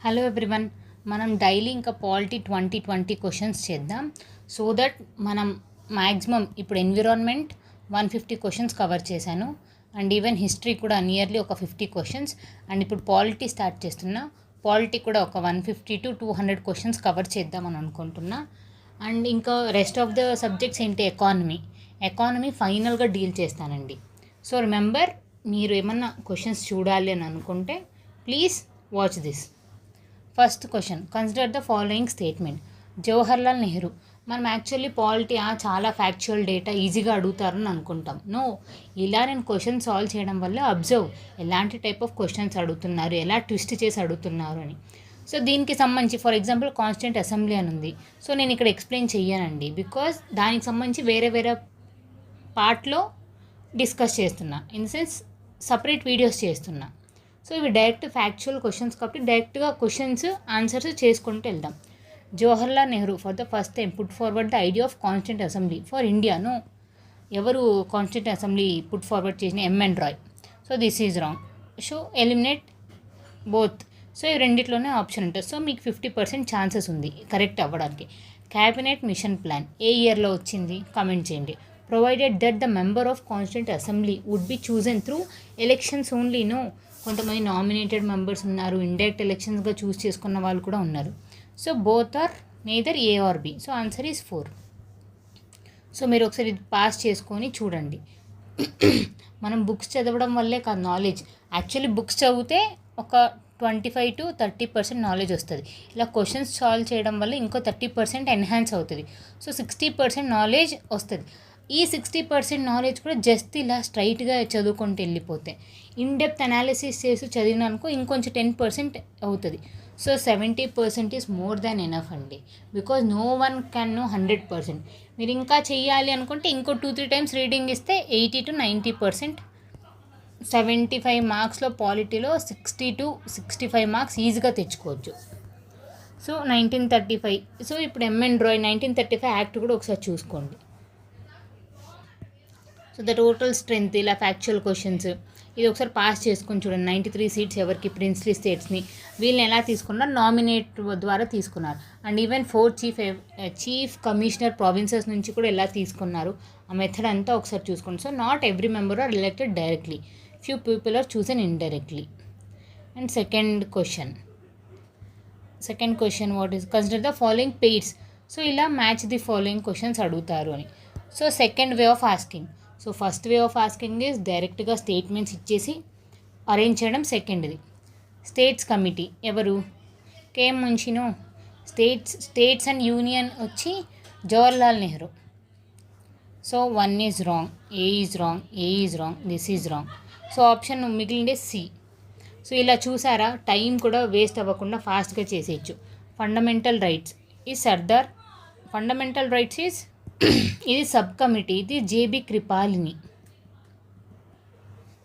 Hello everyone, మనం daily ఇంకా polity 2020 questions చేద్దాం. సో దట్ మనం మ్యాక్సిమం ఇప్పుడు ఎన్విరాన్మెంట్ 150 క్వశ్చన్స్ కవర్ చేశాను అండ్ ఈవెన్ హిస్టరీ కూడా నియర్లీ ఒక 50 క్వశ్చన్స్ అండ్ ఇప్పుడు పాలిటీ స్టార్ట్ చేస్తున్నా. పాలిటీ కూడా ఒక 150 to 200 క్వశ్చన్స్ కవర్ చేద్దామని అనుకుంటున్నా. అండ్ ఇంకా రెస్ట్ ఆఫ్ ద సబ్జెక్ట్స్ ఏంటి, ఎకానమీ ఫైనల్గా డీల్ చేస్తానండి. సో రిమెంబర్, మీరు ఏమన్నా క్వశ్చన్స్ చూడాలి అని అనుకుంటే please watch this. First question, consider the following statement. Jawaharlal Nehru. మనం యాక్చువల్లీ పాలిటీ చాలా ఫ్యాక్చువల్ డేటా ఈజీగా అడుగుతారని అనుకుంటాం. నో, ఇలా నేను క్వశ్చన్ సాల్వ్ చేయడం వల్ల అబ్జర్వ్ ఎలాంటి టైప్ ఆఫ్ క్వశ్చన్స్ అడుగుతున్నారు, ఎలా ట్విస్ట్ చేసి అడుగుతున్నారు అని. సో దీనికి సంబంధించి ఫర్ ఎగ్జాంపుల్ కాన్స్టిట్యూంట్ అసెంబ్లీ అని ఉంది. సో నేను ఇక్కడ ఎక్స్ప్లెయిన్ చెయ్యనండి, బికాజ్ దానికి సంబంధించి వేరే పార్ట్లో డిస్కస్ చేస్తున్నా, ఇన్ సెన్స్ సపరేట్ వీడియోస్ చేస్తున్నా. సో ఇవి డైరెక్ట్ ఫ్యాక్చువల్ క్వశ్చన్స్ కాబట్టి డైరెక్ట్గా క్వశ్చన్స్ ఆన్సర్స్ చేసుకుంటూ వెళ్దాం. Jawaharlal Nehru for the first time put forward the idea of constituent assembly for ఇండియాను. ఎవరు కాన్స్టిట్యూంట్ అసెంబ్లీ పుట్ ఫార్వర్డ్ చేసిన? MN Roy. So this is wrong. So eliminate both. So ఈ రెండిట్లోనే ఆప్షన్ ఉంటుంది. సో మీకు 50% ఛాన్సెస్ ఉంది కరెక్ట్ అవ్వడానికి. క్యాబినెట్ మిషన్ ప్లాన్ ఏ ఇయర్లో వచ్చింది? కమెంట్ చేయండి. Provided that the member of constituent assembly would be chosen through elections only. No, కొంతమంది నామినేటెడ్ మెంబర్స్ ఉన్నారు, ఇండైరెక్ట్ ఎలక్షన్స్గా చూస్ చేసుకున్న వాళ్ళు కూడా ఉన్నారు. So both or neither A or B. So answer is 4. So మీరు ఒకసారి ఇది పాస్ చేసుకొని చూడండి. మనం బుక్స్ చదవడం వల్లే కాదు నాలెడ్జ్, యాక్చువల్లీ బుక్స్ చదివితే ఒక 25 to 30% నాలెడ్జ్ వస్తుంది. ఇలా క్వశ్చన్స్ సాల్వ్ చేయడం వల్ల ఇంకో 30% ఎన్హాన్స్ అవుతుంది. సో 60% నాలెడ్జ్ వస్తుంది. ఈ 60% నాలెడ్జ్ కూడా జస్ట్ ఇలా స్ట్రైట్గా చదువుకుంటూ వెళ్ళిపోతే, ఇన్ డెప్త్ అనాలిసిస్ చేసి చదివినానుకో ఇంకొంచెం 10% అవుతుంది. So 70% is more than enough అండి, because no one can know 100%. మీరు ఇంకా చెయ్యాలి అనుకుంటే ఇంకో 2-3 టైమ్స్ రీడింగ్ ఇస్తే 80 to 90%. 75 మార్క్స్లో పాలిటీలో 60 to 65 మార్క్స్ ఈజీగా తెచ్చుకోవచ్చు. సో 1935. సో ఇప్పుడు ఎంఎన్ రాయ్ 1935 యాక్ట్ కూడా ఒకసారి చూసుకోండి. సో ద టోటల్ స్ట్రెంత్, ఇలా ఫ్యాక్చువల్ క్వశ్చన్స్ ఇది ఒకసారి పాస్ చేసుకొని చూడండి. 93 సీట్స్ ఎవరికి? ప్రిన్స్లీ స్టేట్స్ని. వీళ్ళని ఎలా తీసుకున్నారు? నామినేట్ ద్వారా తీసుకున్నారు. And even 4 chief commissioner provinces నుంచి కూడా ఎలా తీసుకున్నారు, ఆ మెథడ్ అంతా ఒకసారి చూసుకోండి. So not every member are elected directly, few people are chosen indirectly. And second question what is consider the following pairs. So ఇలా మ్యాచ్ ది ఫాలోయింగ్ క్వశ్చన్స్ అడుగుతారు అని. So second way of asking. So first way of asking is డైరెక్ట్గా statements ఇచ్చేసి arrange చేయడం. సెకండ్ది states committee ఎవరు? K M మున్షినో. States and union వచ్చి Jawaharlal Nehru. So 1 is wrong, A is wrong, this is wrong. So option మిగిలిండే సి. సో ఇలా చూసారా, టైం కూడా వేస్ట్ అవ్వకుండా ఫాస్ట్గా చేసేయచ్చు. ఫండమెంటల్ రైట్స్ ఈజ్ ఇది సబ్ కమిటీ, ఇది J B Kripalani.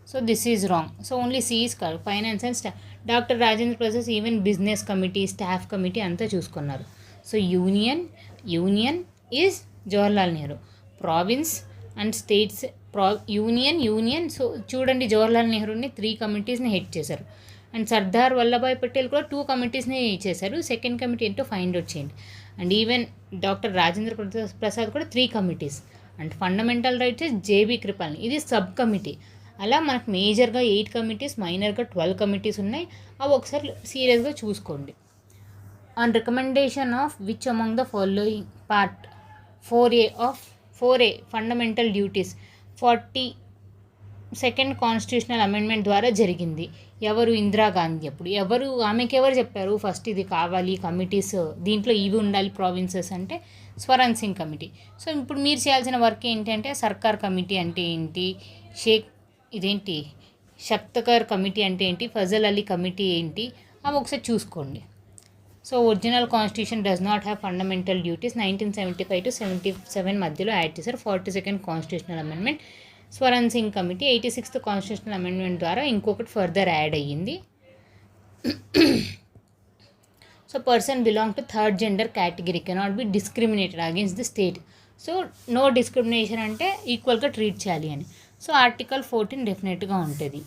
So this is wrong. So only C is correct. Finance and doctor Rajendra Prasad even business committee, staff committee అంతా చూసుకున్నారు. So union is Jawaharlal Nehru. Province and states union. So చూడండి, జవహర్లాల్ నెహ్రూని 3 కమిటీస్ని head చేశారు. And Sardar Vallabhbhai Patel కూడా 2 కమిటీస్ని చేశారు. సెకండ్ కమిటీ ఏంటో ఫైండ్ అవుట్ చేయండి. And even doctor Rajendra Prasad కూడా 3 committees. And fundamental rights JB Krupalini, ఇది సబ్ కమిటీ. అలా మనకు మేజర్గా 8 కమిటీస్, మైనర్గా 12 కమిటీస్ ఉన్నాయి. అవి ఒకసారి సీరియస్గా చూసుకోండి. On recommendation of which among the following part 4A fundamental duties 42nd constitutional amendment ద్వారా జరిగింది. ఎవరు? ఇందిరాగాంధీ. అప్పుడు ఆమెకి ఎవరు చెప్పారు ఫస్ట్ ఇది కావాలి కమిటీస్, దీంట్లో ఇవి ఉండాలి ప్రావిన్సెస్ అంటే? స్వరణ్ సింగ్ కమిటీ. సో ఇప్పుడు మీరు చేయాల్సిన వర్క్ ఏంటంటే సర్కార్ కమిటీ అంటే ఏంటి, షక్తకర్ కమిటీ అంటే ఏంటి, ఫజల్ అలీ కమిటీ ఏంటి, అవి ఒకసారి చూసుకోండి. So original constitution does not have fundamental duties. 1975 to 77 మధ్యలో యాడ్ చేశారు. 42nd constitutional amendment. Swaran Singh committee 86th constitutional amendment ద్వారా ఇంకొకటి ఫర్దర్ యాడ్ అయ్యింది. So person belong to third gender category cannot be discriminated against the state. So no discrimination అంటే ఈక్వల్గా treat చేయాలి అని. So article 14 డెఫినెట్గా ఉంటుంది.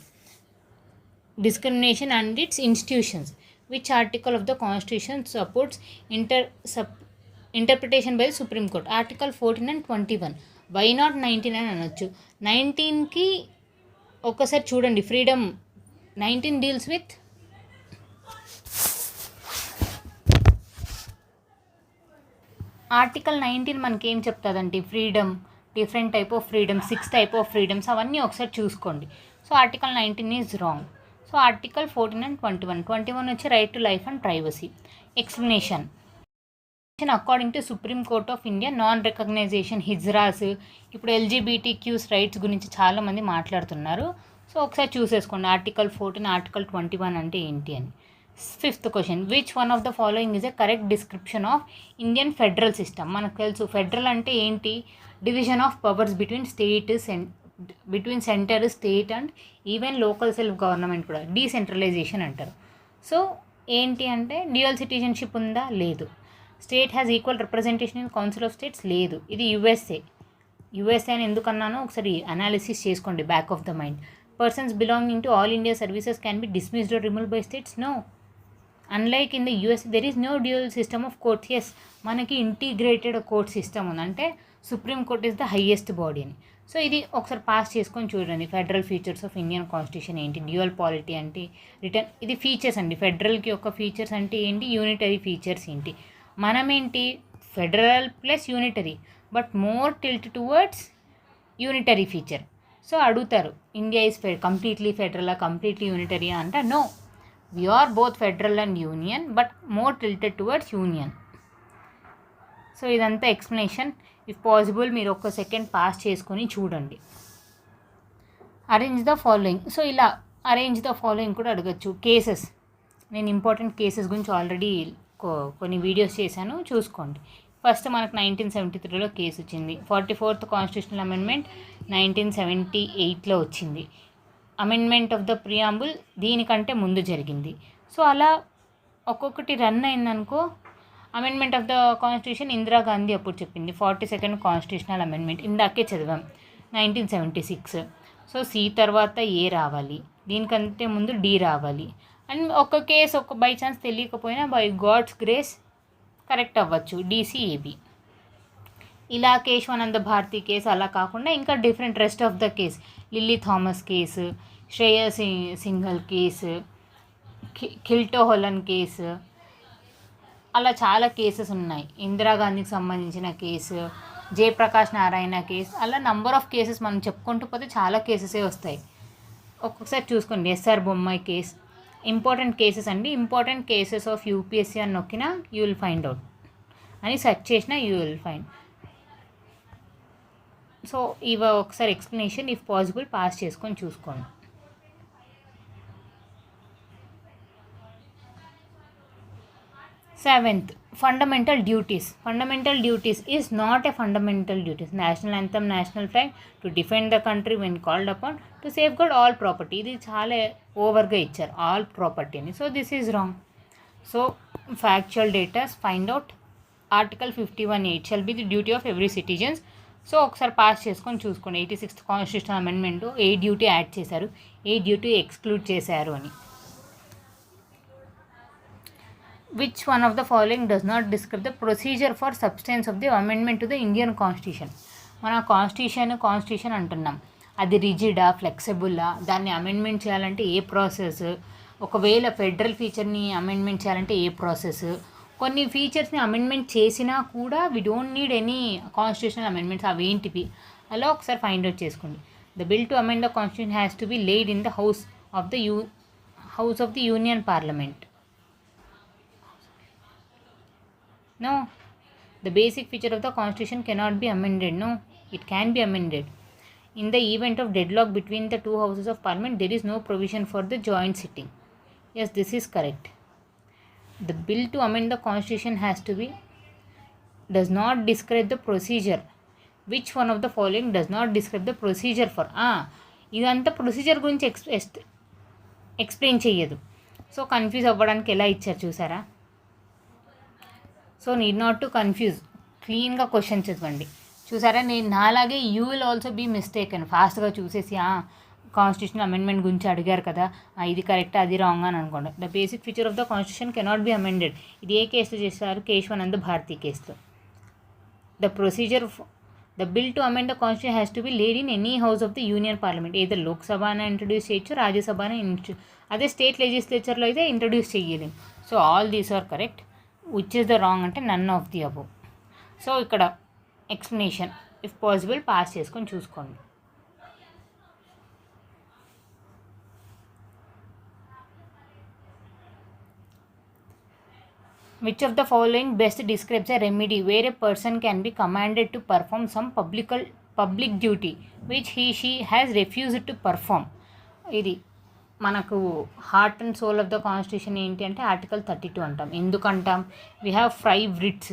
Discrimination and its institutions. Which article of the constitution supports interpretation by the Supreme Court? Article 14 and 21. Why not 19 అని అనొచ్చు. 19కి ఒక్కసారి చూడండి, ఫ్రీడమ్ 19 డీల్స్ విత్ ఆర్టికల్ 19 మనకేం చెప్తుందంటే freedom, different type of freedom, 6 type of freedoms అవన్నీ ఒకసారి చూసుకోండి. So article 19 is wrong. So article 14 and 21 వచ్చి right to life and privacy. Explanation according to supreme court of India non recognition hijras. ఇప్పుడు LGBTQs rights గురించి చాలామంది మాట్లాడుతున్నారు. So ఒకసారి చూసేసుకోండి article 14, article 21 అంటే ఏంటి అని. 5th question, which one of the following is a correct description of Indian federal system? మనకు తెలుసు ఫెడరల్ అంటే ఏంటి, division of powers between centre, state and even local self government కూడా డీసెంట్రలైజేషన్ అంటారు. సో ఏంటి అంటే డ్యూయల్ సిటిజన్షిప్ ఉందా? లేదు. State has equal representation in council of states? లేదు. ఇది యుఎస్ఏ అని ఎందుకన్నానో ఒకసారి అనాలిసిస్ చేసుకోండి back of the mind. Persons belonging to all India services can be dismissed or removed by states? No. Unlike in the US there is no dual system of courts. Yes, మనకి integrated court system ఉంది, అంటే Supreme Court is the highest body అని. So ఇది ఒకసారి pass చేసుకొని చూడండి. Federal features of Indian constitution ఏంటి, dual polity అంటే రిటర్న్, ఇది ఫీచర్స్ అండి. ఫెడరల్కి యొక్క ఫీచర్స్ అంటే ఏంటి, యూనిటరీ ఫీచర్స్ ఏంటి. మనం ఏంటి, federal plus unitary, but more tilt towards unitary feature. So అడుగుతారు India is completely federal, completely unitary అంటే no, we are both federal and union but more tilted towards union. So ఇదంతా explanation. If possible మీరు ఒక్క second pass చేసుకొని చూడండి. Arrange the following. So ఇలా arrange the following కూడా అడగచ్చు. Cases, నేను ఇంపార్టెంట్ కేసెస్ గురించి ఆల్రెడీ కొన్ని వీడియోస్ చేశాను, చూసుకోండి. ఫస్ట్ మనకు 1973లో కేసు వచ్చింది. 44th కాన్స్టిట్యూషనల్ అమెండ్మెంట్ 1978లో వచ్చింది. అమెండ్మెంట్ ఆఫ్ ద ప్రియాంబుల్ దీనికంటే ముందు జరిగింది. సో అలా ఒక్కొక్కటి రన్ అయిందనుకో. Amendment of the constitution Indira Gandhi అప్పుడు చెప్పింది. 42nd కాన్స్టిట్యూషనల్ అమెండ్మెంట్ ఇందాకే చదివాం 1976. సో సి తర్వాత ఏ రావాలి, దీనికంటే ముందు డి రావాలి. అండ్ ఒక కేసు ఒక బై ఛాన్స్ తెలియకపోయినా బై గాడ్స్ గ్రేస్ కరెక్ట్ అవ్వచ్చు, DCAB. ఇలా కేశవానంద భారతి కేసు అలా కాకుండా ఇంకా different rest of the case, Lily Thomas case, Shreya Singhal case, Kihoto Hollohan case, అలా చాలా కేసెస్ ఉన్నాయి. ఇందిరాగాంధీకి సంబంధించిన కేసు, జయప్రకాష్ నారాయణ కేసు, అలా నంబర్ ఆఫ్ కేసెస్ మనం చెప్పుకుంటూ పోతే చాలా కేసెసే వస్తాయి. ఒక్కొక్కసారి చూసుకోండి. SR Bommai case, important cases అండి. ఇంపార్టెంట్ కేసెస్ ఆఫ్ UPSC అని నొక్కినా యూ విల్ ఫైండ్ అవుట్, అని సెర్చ్ చేసినా యూ విల్ ఫైండ్. సో ఇవి ఒకసారి ఎక్స్ప్లెనేషన్ ఇఫ్ పాసిబుల్ పాస్ చేసుకొని చూసుకోండి. Seventh, fundamental duties. Fundamental duties is not a fundamental duties. National anthem, national flag, to defend the country when called upon, to safeguard all property. ఇది చాలా ఓవర్గా ఇచ్చారు all ప్రాపర్టీని. So this is wrong. So factual datas find out. Article 51(8) shall be the duty of every citizens. So ఒకసారి pass చేసుకొని చూసుకోండి. 86th constitutional amendment ఏ duty add చేశారు, ఏ డ్యూటీ ఎక్స్క్లూడ్ చేశారు అని. Which one of the following does not describe the procedure for substance of the amendment to the Indian constitution? మన constitution అంటున్నాం, అది రిజిడా, ఫ్లెక్సిబుల్లా, దాన్ని అమెండ్మెంట్ చేయాలంటే ఏ ప్రాసెస్, ఒకవేళ ఫెడరల్ ఫీచర్ని అమెండ్మెంట్ చేయాలంటే ఏ ప్రాసెస్, కొన్ని ఫీచర్స్ని అమెండ్మెంట్ చేసినా కూడా we don't need any constitutional amendments, అవేంటివి అలా ఒకసారి ఫైండ్ అవుట్ చేసుకోండి. The bill to amend the constitution has to be laid in the house of the union parliament. No, the basic feature of the constitution cannot be amended. No, it can be amended. In the event of deadlock between the two houses of parliament, there is no provision for the joint sitting. Yes, this is correct. The bill to amend the constitution does not describe the procedure. Which one of the following does not describe the procedure for? ఇదంతా procedure గురించి explain చెయ్యదు. So confuse అవ్వడానికి ఎలా ఇచ్చారు చూసారా. So need not to confuse, క్లీన్గా question చదవండి. చూసారా, నేను నాలాగే you will also be mistake అని ఫాస్ట్గా చూసేసి కాన్స్టిట్యూషనల్ అమెండ్మెంట్ గురించి అడిగారు కదా, ఇది కరెక్ట్ అది రాంగ్ అని అనుకోండి. The basic feature of the constitution cannot be amended. ఇది ఏ కేసులో చేస్తారు? కేశవానంద్ భారతి కేసులో. The procedure the bill to amend the constitution has to be laid in any house of the union parliament. ఏదో లోక్సభని ఇంట్రడ్యూస్ చేయొచ్చు, రాజ్యసభని అదే స్టేట్ లెజిస్లేచర్లో అయితే ఇంట్రడ్యూస్ చేయలేము. So all these are correct. Which is the wrong అంటే none of the above. So ఇక్కడ explanation if possible pass చేసుకొని చూసుకోండి. Which of the following best describes a remedy where a person can be commanded to perform some public duty which she has refused to perform? ఇది మనకు heart and soul of the constitution ఏంటి అంటే article 32 అంటాం. ఎందుకంటాం? We have 5 writs.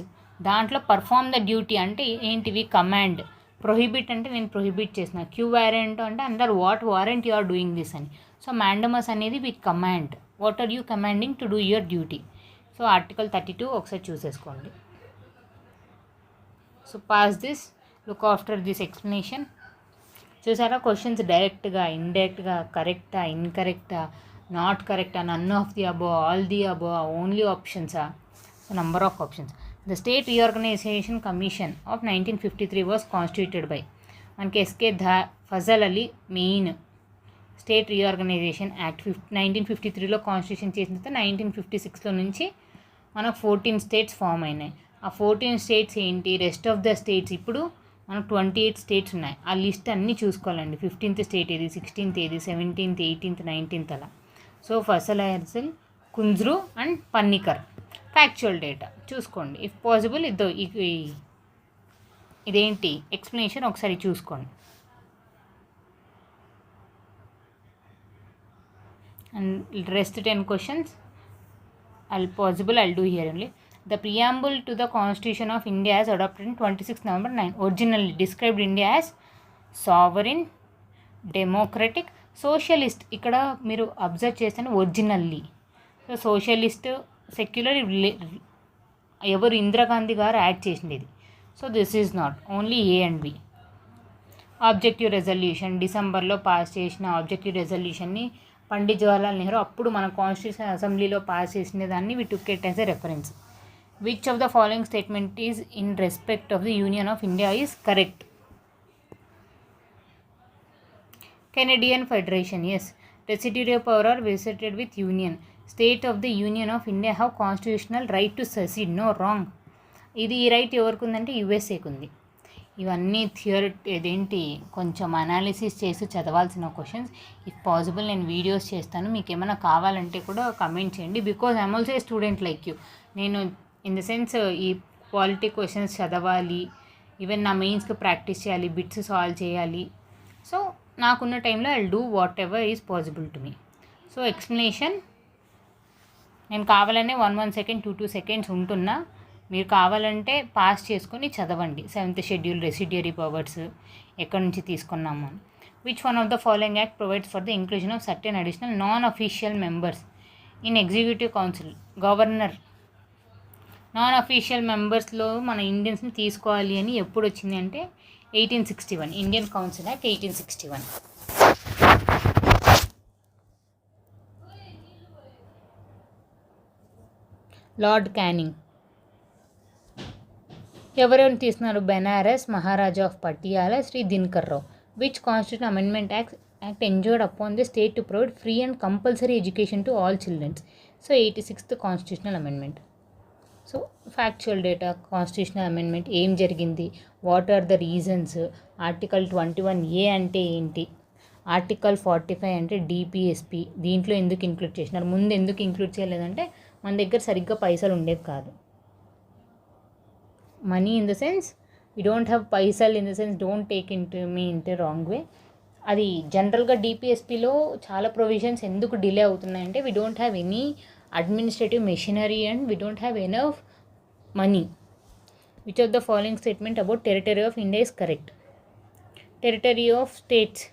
దాంట్లో perform the duty అంటే ఏంటివి? Command. Prohibit అంటే నేను ప్రొహిబిట్ చేసిన. క్యూ వారెంట్ అంటే under what warrant you are doing this అని. సో మ్యాండమస్ అనేది with command. What are you commanding to do your duty? So article 32 ఒకసారి చూసేసుకోండి. So pass this, look after this explanation. చూసారా questions డైరెక్ట్గా, ఇండైరెక్ట్గా, కరెక్టా, ఇన్కరెక్టా, నాట్ కరెక్టా, none of the above, all the above, only ఆప్షన్సా? So number of options. The state reorganisation commission of 1953 was constituted by. మనకి S K Fazal Ali main. State reorganisation act 1953లో constitution చేసిన తర్వాత 1956లో నుంచి మనకు 14 స్టేట్స్ ఫామ్ అయినాయి. ఆ 14 స్టేట్స్ ఏంటి? Rest of the states. ఇప్పుడు మనకు 28 స్టేట్స్ ఉన్నాయి. ఆ లిస్ట్ అన్నీ చూసుకోవాలండి. 15th స్టేట్ ఏది, 16th ఏది, 17th, 18th, 19th అలా. సో ఫసల్ హెర్సల్, Kunzru and Panikkar. Factual data చూసుకోండి. ఇఫ్ పాసిబుల్ ఇదేంటి ఎక్స్ప్లెనేషన్ ఒకసారి చూసుకోండి. And rest 10 questions I'll do here only. The preamble to the Constitution of India as adopted in 26 November 9 originally described India as sovereign, democratic, socialist. ఇక్కడ మీరు observe చేస్తే originally. So socialist, secular ఎవరు? ఇందిరాగాంధీ గారు add చేసింది. So this is not only A and B. Objective resolution డిసెంబర్లో pass చేసిన objective రెజల్యూషన్ని పండిత్ జవహర్లాల్ నెహ్రూ అప్పుడు మన కాన్స్టిట్యూషన్ అసెంబ్లీలో పాస్ చేసిన దాన్ని we took it as a reference. Which of the following statement is in respect of the union of India is correct? Canadian federation, yes. Residuary power are vested with union. State of the union of India have constitutional right to సెసీడ్. No, wrong. ఇది ఈ right ఎవరికి ఉందంటే యుఎస్ఏకి ఉంది. ఇవన్నీ ఇదేంటి కొంచెం analysis చేసి చదవాల్సిన క్వశ్చన్స్. ఇఫ్ పాసిబుల్ నేను వీడియోస్ చేస్తాను, మీకు ఏమైనా కావాలంటే కూడా కమెంట్ చేయండి. Because I'm also a student like you. నేను ఇన్ ద సెన్స్ ఈ పాలిటీ క్వశ్చన్స్ చదవాలి, ఈవెన్ నా మెయిన్స్కి ప్రాక్టీస్ చేయాలి, బిట్స్ సాల్వ్ చేయాలి. సో నాకున్న టైంలో I will do what ever is possible to me. So explanation నేను కావాలనే 1 సెకండ్ 2 సెకండ్స్ ఉంటున్నా. మీరు కావాలంటే పాస్ చేసుకొని చదవండి. 7th షెడ్యూల్ రెసిడ్యూరీ పవర్స్ ఎక్కడి నుంచి తీసుకున్నాము. Which one of the following act provides for the inclusion of certain additional non official members in executive council? Governor. Non official మెంబర్స్లో మన ఇండియన్స్ని తీసుకోవాలి అని ఎప్పుడు వచ్చింది అంటే 1861. Indian council act 1861. Lord Canning. ఎవరెవరిని తీస్తున్నారు? Banaras, Maharaja of Patiala, Shri Dinkar Rao. Which constitution amendment act enjoined upon the state to provide free and compulsory education to all childrens? So 86th constitutional amendment. So factual data, constitutional amendment ఏం జరిగింది, what are the reasons, article 21A అంటే ఏంటి, article 45 అంటే DPSP దీంట్లో ఎందుకు include చేసినారు, ముందు ఎందుకు ఇంక్లూడ్ చేయలేదంటే మన దగ్గర సరిగ్గా పైసలు ఉండేవి కాదు. Money in the sense we don't have పైసలు in the sense don't take into wrong way. అది జనరల్గా డిపిఎస్పిలో చాలా ప్రొవిజన్స్ ఎందుకు డిలే అవుతున్నాయంటే we don't have any administrative machinery and we don't have enough money. Which of the following statement about territory of India is correct? Territory of states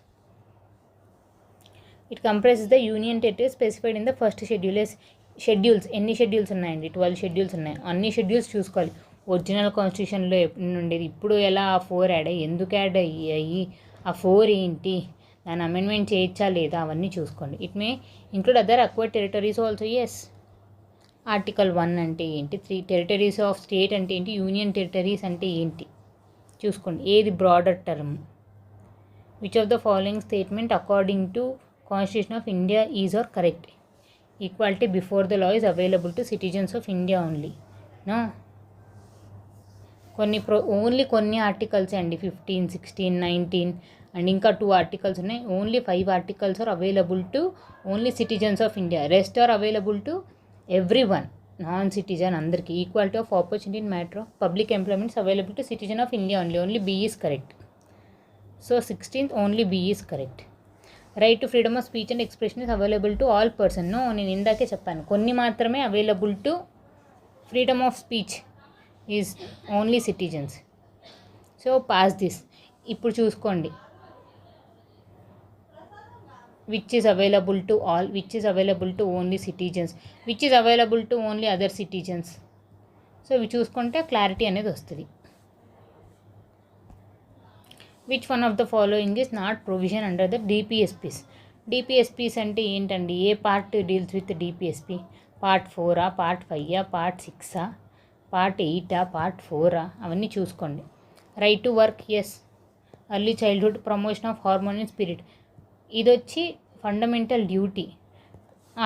it comprises the union territory specified in the first schedules. ఎన్ని schedules ఉన్నాయండి? 12 schedules ఉన్నాయి. అన్ని schedules చూసుకోవాలి. Original కాన్స్టిట్యూషన్లో ఉండేది ఇప్పుడు ఎలా 4 add అయ్యి, ఎందుకు యాడ్ అయ్యాయి, ఆ 4 ఏంటి, దాని అమెండ్మెంట్ చేయొచ్చా లేదా అవన్నీ చూసుకోండి. It may include other acquired territories also. Yes. Article 1 అంటే ఏంటి, 3 టెరిటరీస్ ఆఫ్ స్టేట్ అంటే ఏంటి, యూనియన్ టెరిటరీస్ అంటే ఏంటి చూసుకోండి. ఏది broader term, which of the following statement according to constitution of India is or correct, equality before the law is available to citizens of India only. No, only కొన్ని articles అండి, 15, 16, 19 and ఇంకా 2 articles ఉన్నాయి. Only 5 articles are available to only citizens of India. Rest are available to every one, non citizen అందరికీ. Equality of opportunity in matter of public employments available to citizen of India only. Only B is correct. So 16th only B is correct. Right to freedom of speech and expression is available to all person. No, నేను ఇందాకే చెప్పాను కొన్ని మాత్రమే available to freedom of speech is only citizens. So pass this. ఇప్పుడు చూసుకోండి, which is available to all, which is available to only citizens, which is available to only other citizens. So ఇవి చూసుకుంటే clarity అనేది వస్తుంది. Which one of the following is not provision under the DPSPs. DPSPs అంటే ఏంటండి, ఏ part deals with DPSP? Part 4ఆ, part 5ఆ, part 6ఆ, పార్ట్ 8ఆ, పార్ట్ 4ఆ అవన్నీ చూసుకోండి. Right to work, yes. Early childhood, promotion of harmony and spirit, ఇది వచ్చి ఫండమెంటల్ డ్యూటీ,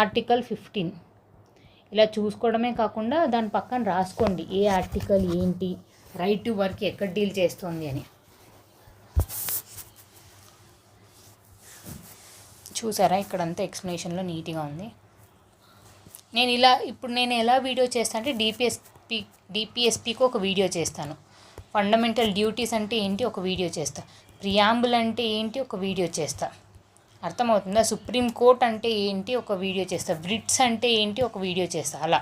ఆర్టికల్ 15. ఇలా చూసుకోవడమే కాకుండా దాని పక్కన రాసుకోండి ఏ ఆర్టికల్ ఏంటి, రైట్ టు వర్క్ ఎక్కడ డీల్ చేస్తుంది అని. చూసారా ఇక్కడంతా ఎక్స్ప్లెనేషన్లో నీట్గా ఉంది. ఇప్పుడు నేను ఎలా వీడియో చేస్తాను అంటే డిపిఎస్పీకి ఒక వీడియో చేస్తాను, ఫండమెంటల్ డ్యూటీస్ అంటే ఏంటి ఒక వీడియో చేస్తా, ప్రియాంబుల్ అంటే ఏంటి ఒక వీడియో చేస్తా, అర్థమవుతుందా? సుప్రీంకోర్టు అంటే ఏంటి ఒక వీడియో చేస్తా, బ్రిట్స్ అంటే ఏంటి ఒక వీడియో చేస్తా, అలా.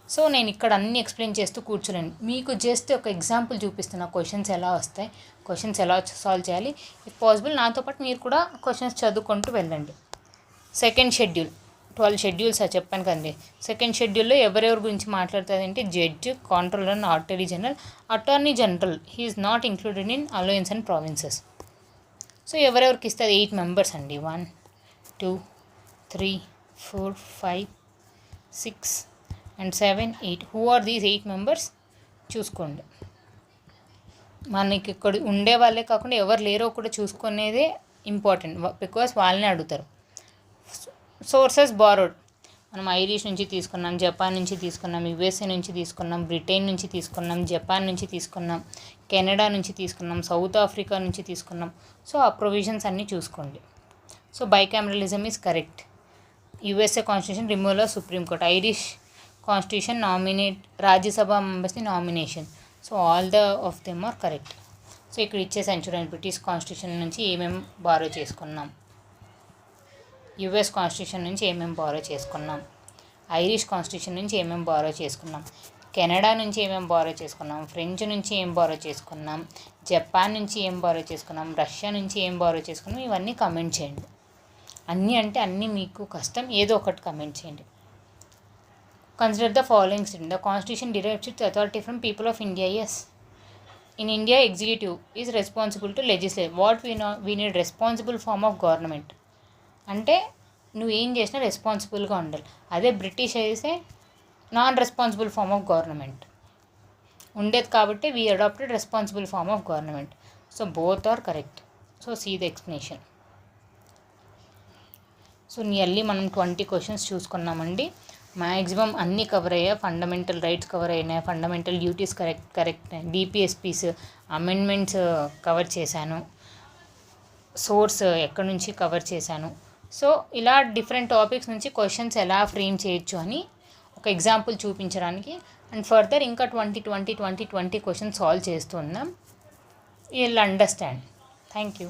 సో నేను ఇక్కడ అన్నీ ఎక్స్ప్లెయిన్ చేస్తూ కూర్చోలేను, మీకు జస్ట్ ఒక ఎగ్జాంపుల్ చూపిస్తున్నా, క్వశ్చన్స్ ఎలా వస్తాయి, క్వశ్చన్స్ ఎలా సాల్వ్ చేయాలి. ఇఫ్ పాసిబుల్ నాతో పాటు మీరు కూడా క్వశ్చన్స్ చదువుకుంటూ వెళ్ళండి. సెకండ్ షెడ్యూల్, 12 షెడ్యూల్స్ చెప్పాను కదండి. సెకండ్ షెడ్యూల్లో ఎవరెవరి గురించి మాట్లాడుతుంది అంటే judge, controller and attorney general he is not included in alliance and provinces. So ఎవరెవరికి ఇస్తుంది 8 మెంబర్స్ అండి, 1, 2, 3, 4, 5, 6 and 7, 8. Who are these 8 members చూసుకోండి. మనకి ఇక్కడ ఉండే వాళ్ళే కాకుండా ఎవరు లేరో కూడా చూసుకునేదే ఇంపార్టెంట్, బికాస్ వాళ్ళనే అడుగుతారు. సోర్సెస్ బారోడ్, మనం ఐరిష్ నుంచి తీసుకున్నాం, జపాన్ నుంచి తీసుకున్నాం, యుఎస్ఏ నుంచి తీసుకున్నాం, బ్రిటన్ నుంచి తీసుకున్నాం, జపాన్ నుంచి తీసుకున్నాం, కెనడా నుంచి తీసుకున్నాం, సౌత్ ఆఫ్రికా నుంచి తీసుకున్నాం. సో ఆ ప్రొవిజన్స్ అన్నీ చూసుకోండి. So bicameralism is correct. USA constitution removal of supreme court, Irish constitution nominate Rajya Sabha మెంబర్స్ని nomination. So all of them are correct. So ఇక్కడ ఇచ్చేసాను చూడండి, బ్రిటిష్ కాన్స్టిట్యూషన్ నుంచి ఏమేమి బారో చేసుకున్నాం, యుఎస్ కాన్స్టిట్యూషన్ నుంచి ఏమేమి బారో చేసుకున్నాం, ఐరిష్ కాన్స్టిట్యూషన్ నుంచి ఏమేమి బారో చేసుకున్నాం, కెనడా నుంచి ఏమేమి బారో చేసుకున్నాం, ఫ్రెంచ్ నుంచి ఏం బారో చేసుకున్నాం, జపాన్ నుంచి ఏం బారో చేసుకున్నాం, రష్యా నుంచి ఏం బారో చేసుకున్నాం, ఇవన్నీ కమెంట్ చేయండి. అన్నీ అంటే అన్నీ మీకు కష్టం, ఏదో ఒకటి కమెంట్ చేయండి. Consider the following statement. The constitution derives its authority from people of India. Yes. In India executive is responsible to legislate. What we need responsible form of government అంటే నువ్వు ఏం చేసినా రెస్పాన్సిబుల్గా ఉండాలి. అదే బ్రిటిష్ అయితే non responsible form of government ఉండేది కాబట్టి we adopted responsible form of government. So both are correct. So see the explanation. So nearly మనం 20 క్వశ్చన్స్ చూసుకున్నామండి. మ్యాక్సిమం అన్నీ కవర్ అయ్యాయి. ఫండమెంటల్ రైట్స్ కవర్ అయినాయి, fundamental duties correct, DPSPs amendments cover చేశాను, source ఎక్కడి నుంచి కవర్ చేశాను. సో ఇలా డిఫరెంట్ టాపిక్స్ నుంచి క్వశ్చన్స్ ఎలా ఫ్రేమ్ చేయొచ్చు అని ఒక ఎగ్జాంపుల్ చూపించడానికి. అండ్ ఫర్దర్ ఇంకా 20 క్వశ్చన్స్ సాల్వ్ చేస్తున్నాం. You will understand. Thank you.